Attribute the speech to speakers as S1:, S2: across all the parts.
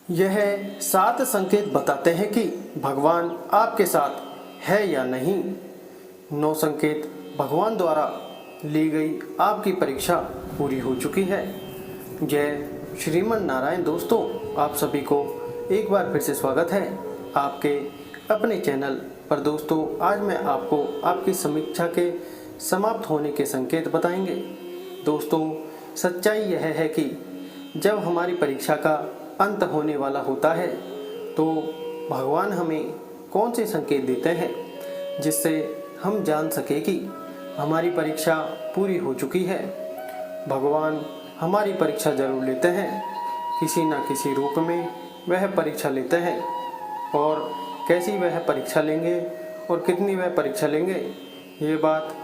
S1: यह 7 संकेत बताते हैं कि भगवान आपके साथ है या नहीं। 9 संकेत भगवान द्वारा ली गई आपकी परीक्षा पूरी हो चुकी है। जय श्रीमन नारायण। दोस्तों, आप सभी को एक बार फिर से स्वागत है आपके अपने चैनल पर। दोस्तों, आज मैं आपको आपकी समीक्षा के समाप्त होने के संकेत बताएंगे। दोस्तों, सच्चाई यह है कि जब हमारी परीक्षा का अंत होने वाला होता है तो भगवान हमें कौन से संकेत देते हैं जिससे हम जान सके कि हमारी परीक्षा पूरी हो चुकी है। भगवान हमारी परीक्षा जरूर लेते हैं, किसी न किसी रूप में वह परीक्षा लेते हैं, और कैसी वह परीक्षा लेंगे और कितनी वह परीक्षा लेंगे ये बात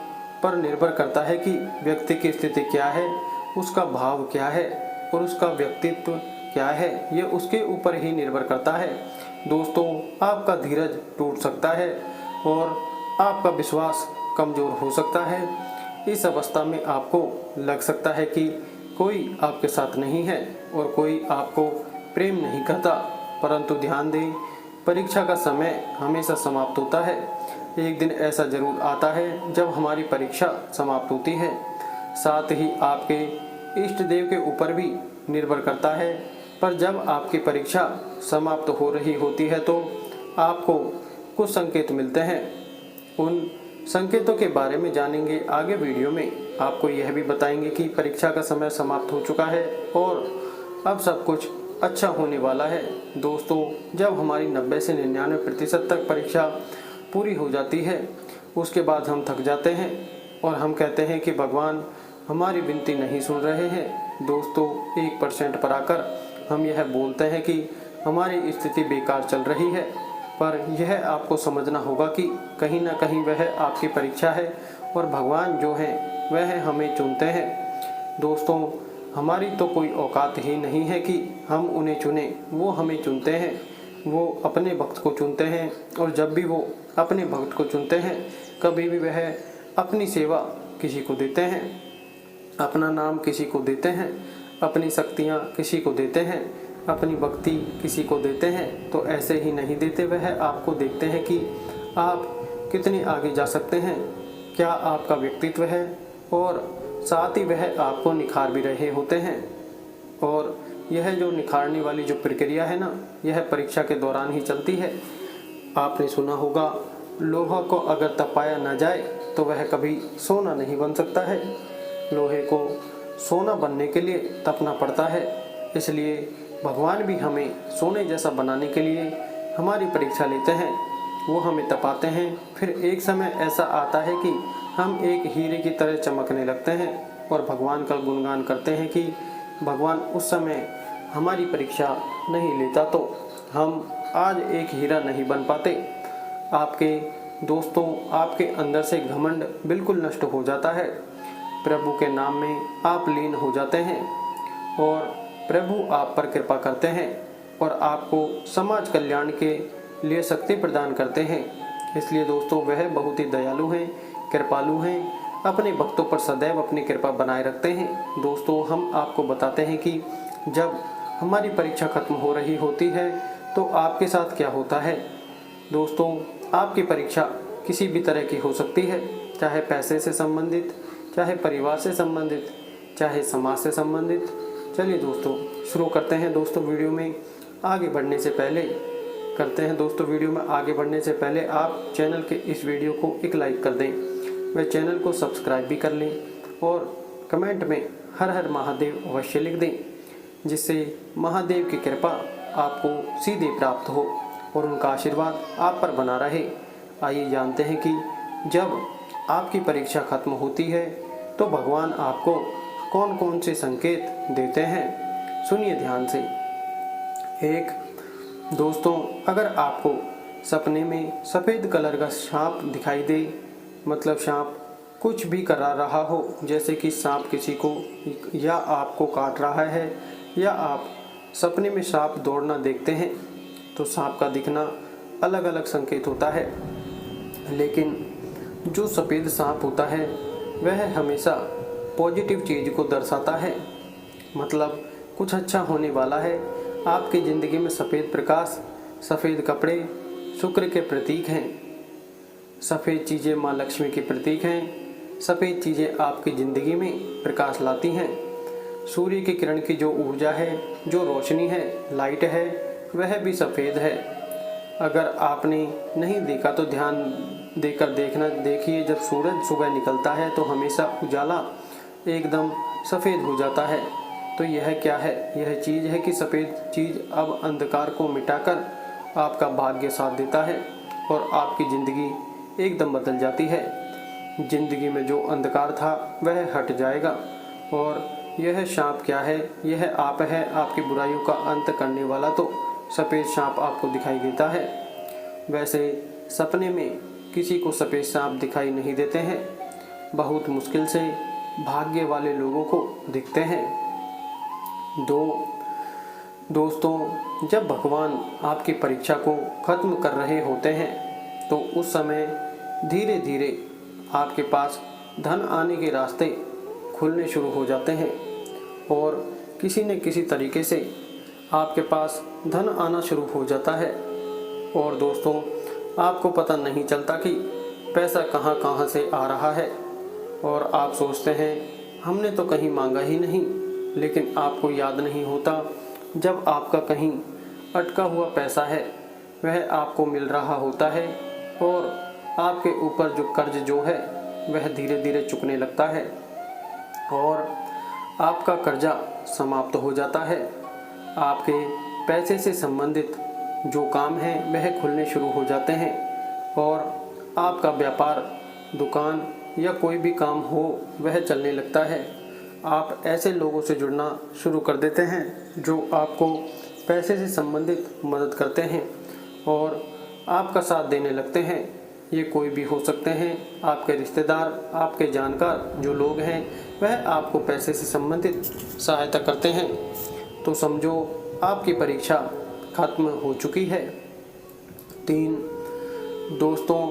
S1: पर निर्भर करता है कि व्यक्ति की स्थिति क्या है, उसका भाव क्या है और उसका व्यक्तित्व क्या है। ये उसके ऊपर ही निर्भर करता है। दोस्तों, आपका धीरज टूट सकता है और आपका विश्वास कमज़ोर हो सकता है। इस अवस्था में आपको लग सकता है कि कोई आपके साथ नहीं है और कोई आपको प्रेम नहीं करता, परंतु ध्यान दें, परीक्षा का समय हमेशा समाप्त होता है। एक दिन ऐसा जरूर आता है जब हमारी परीक्षा समाप्त होती है। साथ ही आपके इष्ट देव के ऊपर भी निर्भर करता है। पर जब आपकी परीक्षा समाप्त हो रही होती है तो आपको कुछ संकेत मिलते हैं। उन संकेतों के बारे में जानेंगे आगे वीडियो में। आपको यह भी बताएंगे कि परीक्षा का समय समाप्त हो चुका है और अब सब कुछ अच्छा होने वाला है। दोस्तों, जब हमारी 90 से 99% तक परीक्षा पूरी हो जाती है, उसके बाद हम थक जाते हैं और हम कहते हैं कि भगवान हमारी विनती नहीं सुन रहे हैं। दोस्तों, 1% पर आकर हम यह बोलते हैं कि हमारी स्थिति बेकार चल रही है, पर यह आपको समझना होगा कि कहीं ना कहीं वह आपकी परीक्षा है और भगवान जो हैं वह हमें चुनते हैं। दोस्तों, हमारी तो कोई औकात ही नहीं है कि हम उन्हें चुनें, वो हमें चुनते हैं। वो अपने भक्त को चुनते हैं और जब भी वो अपने भक्त को चुनते हैं, कभी भी वह अपनी सेवा किसी को देते हैं, अपना नाम किसी को देते हैं, अपनी शक्तियाँ किसी को देते हैं, अपनी भक्ति किसी को देते हैं, तो ऐसे ही नहीं देते। वह आपको देखते हैं कि आप कितने आगे जा सकते हैं, क्या आपका व्यक्तित्व है, और साथ ही वह आपको निखार भी रहे होते हैं। और यह जो निखारने वाली जो प्रक्रिया है ना, यह परीक्षा के दौरान ही चलती है। आपने सुना होगा, लोहा को अगर तपाया ना जाए तो वह कभी सोना नहीं बन सकता है। लोहे को सोना बनने के लिए तपना पड़ता है। इसलिए भगवान भी हमें सोने जैसा बनाने के लिए हमारी परीक्षा लेते हैं। वो हमें तपाते हैं, फिर एक समय ऐसा आता है कि हम एक हीरे की तरह चमकने लगते हैं और भगवान का गुणगान करते हैं कि भगवान उस समय हमारी परीक्षा नहीं लेता तो हम आज एक हीरा नहीं बन पाते। आपके दोस्तों, आपके अंदर से घमंड बिल्कुल नष्ट हो जाता है। प्रभु के नाम में आप लीन हो जाते हैं और प्रभु आप पर कृपा करते हैं और आपको समाज कल्याण के लिए शक्ति प्रदान करते हैं। इसलिए दोस्तों, वह बहुत ही दयालु हैं, कृपालु हैं, अपने भक्तों पर सदैव अपनी कृपा बनाए रखते हैं। दोस्तों, हम आपको बताते हैं कि जब हमारी परीक्षा खत्म हो रही होती है तो आपके साथ क्या होता है। दोस्तों, आपकी परीक्षा किसी भी तरह की हो सकती है, चाहे पैसे से संबंधित, चाहे परिवार से संबंधित, चाहे समाज से संबंधित। चलिए दोस्तों, शुरू करते हैं। दोस्तों, वीडियो में आगे बढ़ने से पहले आप चैनल के इस वीडियो को एक लाइक कर दें, व चैनल को सब्सक्राइब भी कर लें और कमेंट में हर हर महादेव अवश्य लिख दें, जिससे महादेव की कृपा आपको सीधे प्राप्त हो और उनका आशीर्वाद आप पर बना रहे। आइए जानते हैं कि जब आपकी परीक्षा खत्म होती है तो भगवान आपको कौन कौन से संकेत देते हैं। सुनिए ध्यान से। 1, दोस्तों, अगर आपको सपने में सफ़ेद कलर का सांप दिखाई दे, मतलब सांप कुछ भी करा रहा हो, जैसे कि सांप किसी को या आपको काट रहा है, या आप सपने में सांप दौड़ना देखते हैं, तो सांप का दिखना अलग अलग संकेत होता है। लेकिन जो सफ़ेद सांप होता है वह हमेशा पॉजिटिव चीज़ को दर्शाता है, मतलब कुछ अच्छा होने वाला है, आपकी ज़िंदगी में सफ़ेद प्रकाश, सफ़ेद कपड़े शुक्र के प्रतीक हैं। सफ़ेद चीज़ें माँ लक्ष्मी के प्रतीक हैं। सफ़ेद चीज़ें आपकी ज़िंदगी में प्रकाश लाती हैं। सूर्य की किरण की जो ऊर्जा है, जो रोशनी है, लाइट है, वह भी सफ़ेद है। अगर आपने नहीं देखा तो ध्यान देकर देखिए, जब सूरज सुबह निकलता है तो हमेशा उजाला एकदम सफ़ेद हो जाता है। तो यह क्या है? यह चीज़ है कि सफ़ेद चीज़ अब अंधकार को मिटाकर आपका भाग्य साथ देता है और आपकी ज़िंदगी एकदम बदल जाती है। ज़िंदगी में जो अंधकार था वह हट जाएगा। और यह सांप क्या है? यह आप है, आपकी बुराइयों का अंत करने वाला। तो सफ़ेद सांप आपको दिखाई देता है। वैसे सपने में किसी को सफ़ेद सांप दिखाई नहीं देते हैं, बहुत मुश्किल से भाग्य वाले लोगों को दिखते हैं। दोस्तों, जब भगवान आपकी परीक्षा को ख़त्म कर रहे होते हैं तो उस समय धीरे धीरे आपके पास धन आने के रास्ते खुलने शुरू हो जाते हैं और किसी न किसी तरीके से आपके पास धन आना शुरू हो जाता है। और दोस्तों, आपको पता नहीं चलता कि पैसा कहाँ कहाँ से आ रहा है और आप सोचते हैं हमने तो कहीं मांगा ही नहीं। लेकिन आपको याद नहीं होता, जब आपका कहीं अटका हुआ पैसा है वह आपको मिल रहा होता है और आपके ऊपर जो कर्ज जो है वह धीरे धीरे चुकने लगता है और आपका कर्जा समाप्त हो जाता है। आपके पैसे से संबंधित जो काम है वह खुलने शुरू हो जाते हैं और आपका व्यापार, दुकान या कोई भी काम हो वह चलने लगता है। आप ऐसे लोगों से जुड़ना शुरू कर देते हैं जो आपको पैसे से संबंधित मदद करते हैं और आपका साथ देने लगते हैं। ये कोई भी हो सकते हैं, आपके रिश्तेदार, आपके जानकार जो लोग हैं वह आपको पैसे से संबंधित सहायता करते हैं। तो समझो आपकी परीक्षा खत्म हो चुकी है। 3 दोस्तों,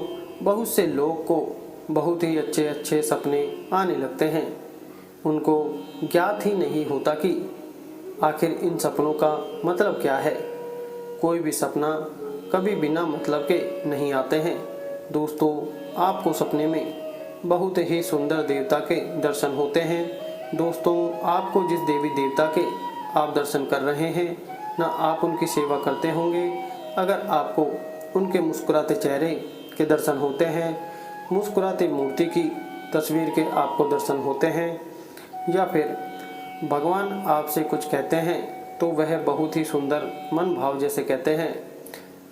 S1: बहुत से लोग को बहुत ही अच्छे अच्छे सपने आने लगते हैं। उनको ज्ञात ही नहीं होता कि आखिर इन सपनों का मतलब क्या है। कोई भी सपना कभी बिना मतलब के नहीं आते हैं। दोस्तों, आपको सपने में बहुत ही सुंदर देवता के दर्शन होते हैं। दोस्तों, आपको जिस देवी देवता के आप दर्शन कर रहे हैं ना, आप उनकी सेवा करते होंगे। अगर आपको उनके मुस्कुराते चेहरे के दर्शन होते हैं, मुस्कुराती मूर्ति की तस्वीर के आपको दर्शन होते हैं, या फिर भगवान आपसे कुछ कहते हैं तो वह बहुत ही सुंदर मन भाव जैसे कहते हैं,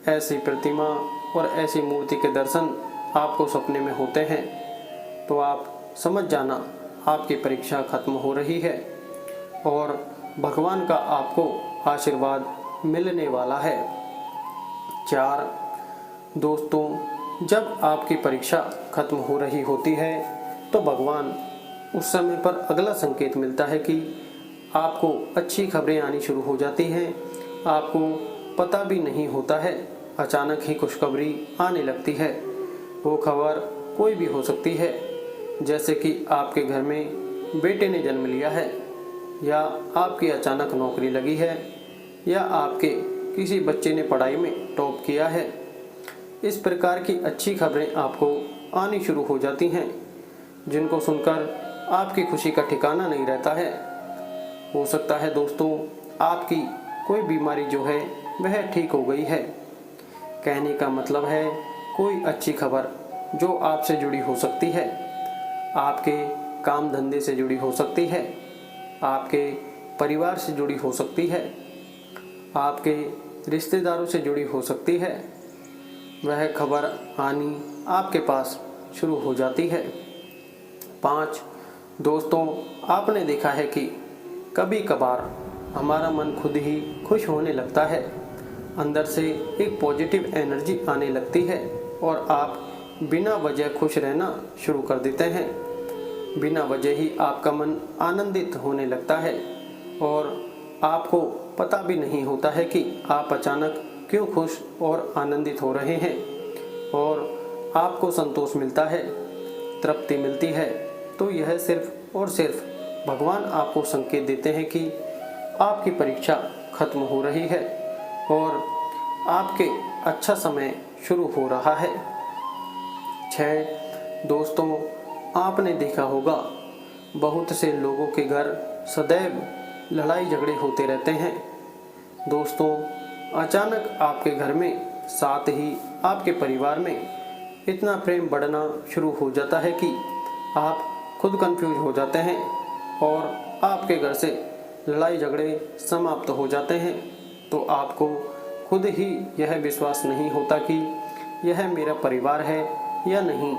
S1: ऐसी प्रतिमा और ऐसी मूर्ति के दर्शन आपको सपने में होते हैं, तो आप समझ जाना आपकी परीक्षा खत्म हो रही है और भगवान का आपको आशीर्वाद मिलने वाला है। 4 दोस्तों, जब आपकी परीक्षा खत्म हो रही होती है तो भगवान उस समय पर अगला संकेत मिलता है कि आपको अच्छी खबरें आनी शुरू हो जाती हैं। आपको पता भी नहीं होता है, अचानक ही खुशखबरी आने लगती है। वो खबर कोई भी हो सकती है, जैसे कि आपके घर में बेटे ने जन्म लिया है, या आपकी अचानक नौकरी लगी है, या आपके किसी बच्चे ने पढ़ाई में टॉप किया है। इस प्रकार की अच्छी खबरें आपको आनी शुरू हो जाती हैं, जिनको सुनकर आपकी खुशी का ठिकाना नहीं रहता है। हो सकता है दोस्तों, आपकी कोई बीमारी जो है वह ठीक हो गई है। कहने का मतलब है कोई अच्छी खबर जो आपसे जुड़ी हो सकती है, आपके काम धंधे से जुड़ी हो सकती है, आपके परिवार से जुड़ी हो सकती है, आपके रिश्तेदारों से जुड़ी हो सकती है। वह खबर आनी आपके पास शुरू हो जाती है। 5 दोस्तों, आपने देखा है कि कभी कभार हमारा मन खुद ही खुश होने लगता है, अंदर से एक पॉजिटिव एनर्जी आने लगती है और आप बिना वजह खुश रहना शुरू कर देते हैं। बिना वजह ही आपका मन आनंदित होने लगता है और आपको पता भी नहीं होता है कि आप अचानक क्यों खुश और आनंदित हो रहे हैं, और आपको संतोष मिलता है, तृप्ति मिलती है। तो यह सिर्फ और सिर्फ भगवान आपको संकेत देते हैं कि आपकी परीक्षा खत्म हो रही है और आपके अच्छा समय शुरू हो रहा है। 6 दोस्तों, आपने देखा होगा बहुत से लोगों के घर सदैव लड़ाई झगड़े होते रहते हैं। दोस्तों, अचानक आपके घर में, साथ ही आपके परिवार में इतना प्रेम बढ़ना शुरू हो जाता है कि आप खुद कंफ्यूज हो जाते हैं और आपके घर से लड़ाई झगड़े समाप्त हो जाते हैं। तो आपको खुद ही यह विश्वास नहीं होता कि यह मेरा परिवार है या नहीं।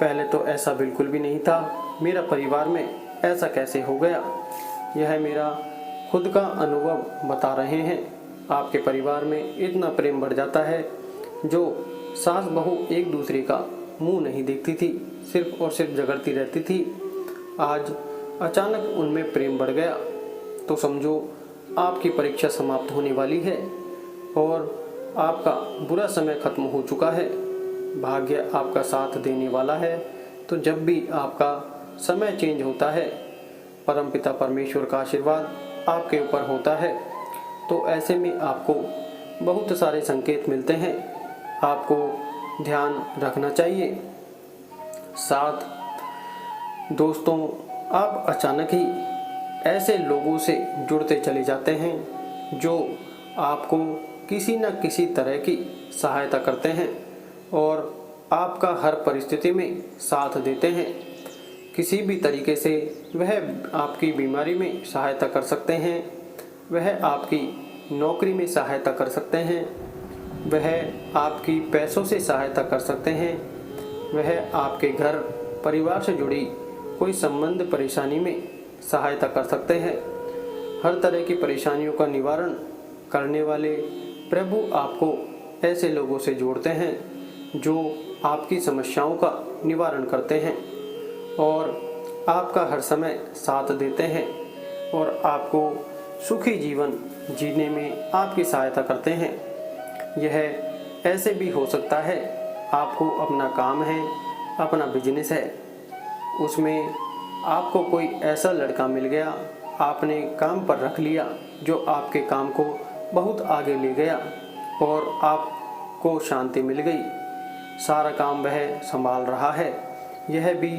S1: पहले तो ऐसा बिल्कुल भी नहीं था, मेरा परिवार में ऐसा कैसे हो गया। यह मेरा खुद का अनुभव बता रहे हैं। आपके परिवार में इतना प्रेम बढ़ जाता है, जो सास बहू एक दूसरे का मुंह नहीं देखती थी, सिर्फ और सिर्फ झगड़ती रहती थी, आज अचानक उनमें प्रेम बढ़ गया। तो समझो आपकी परीक्षा समाप्त होने वाली है और आपका बुरा समय खत्म हो चुका है। भाग्य आपका साथ देने वाला है। तो जब भी आपका समय चेंज होता है, परमपिता परमेश्वर का आशीर्वाद आपके ऊपर होता है। तो ऐसे में आपको बहुत सारे संकेत मिलते हैं, आपको ध्यान रखना चाहिए। 7 दोस्तों, आप अचानक ही ऐसे लोगों से जुड़ते चले जाते हैं जो आपको किसी न किसी तरह की सहायता करते हैं और आपका हर परिस्थिति में साथ देते हैं। किसी भी तरीके से वह आपकी बीमारी में सहायता कर सकते हैं, वह आपकी नौकरी में सहायता कर सकते हैं, वह आपकी पैसों से सहायता कर सकते हैं, वह आपके घर परिवार से जुड़ी कोई संबंध परेशानी में सहायता कर सकते हैं। हर तरह की परेशानियों का निवारण करने वाले प्रभु आपको ऐसे लोगों से जोड़ते हैं जो आपकी समस्याओं का निवारण करते हैं और आपका हर समय साथ देते हैं और आपको सुखी जीवन जीने में आपकी सहायता करते हैं। यह ऐसे भी हो सकता है, आपको अपना काम है, अपना बिजनेस है, उसमें आपको कोई ऐसा लड़का मिल गया, आपने काम पर रख लिया जो आपके काम को बहुत आगे ले गया और आपको शांति मिल गई, सारा काम वह संभाल रहा है। यह भी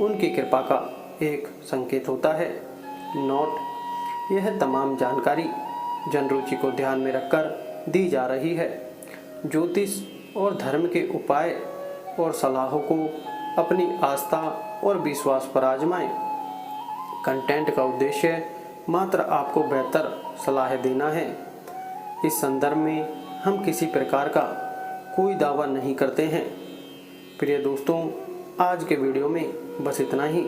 S1: उनकी कृपा का एक संकेत होता है। नोट: यह तमाम जानकारी जनरुचि को ध्यान में रखकर दी जा रही है। ज्योतिष और धर्म के उपाय और सलाहों को अपनी आस्था और विश्वास पर आजमाएं। कंटेंट का उद्देश्य मात्र आपको बेहतर सलाह देना है। इस संदर्भ में हम किसी प्रकार का कोई दावा नहीं करते हैं। प्रिय दोस्तों, आज के वीडियो में बस इतना ही।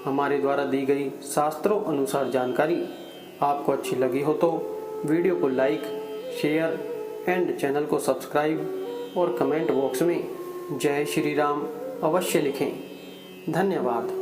S1: हमारे द्वारा दी गई शास्त्रों अनुसार जानकारी आपको अच्छी लगी हो तो वीडियो को लाइक, शेयर एंड चैनल को सब्सक्राइब और कमेंट बॉक्स में जय श्री राम अवश्य लिखें। धन्यवाद।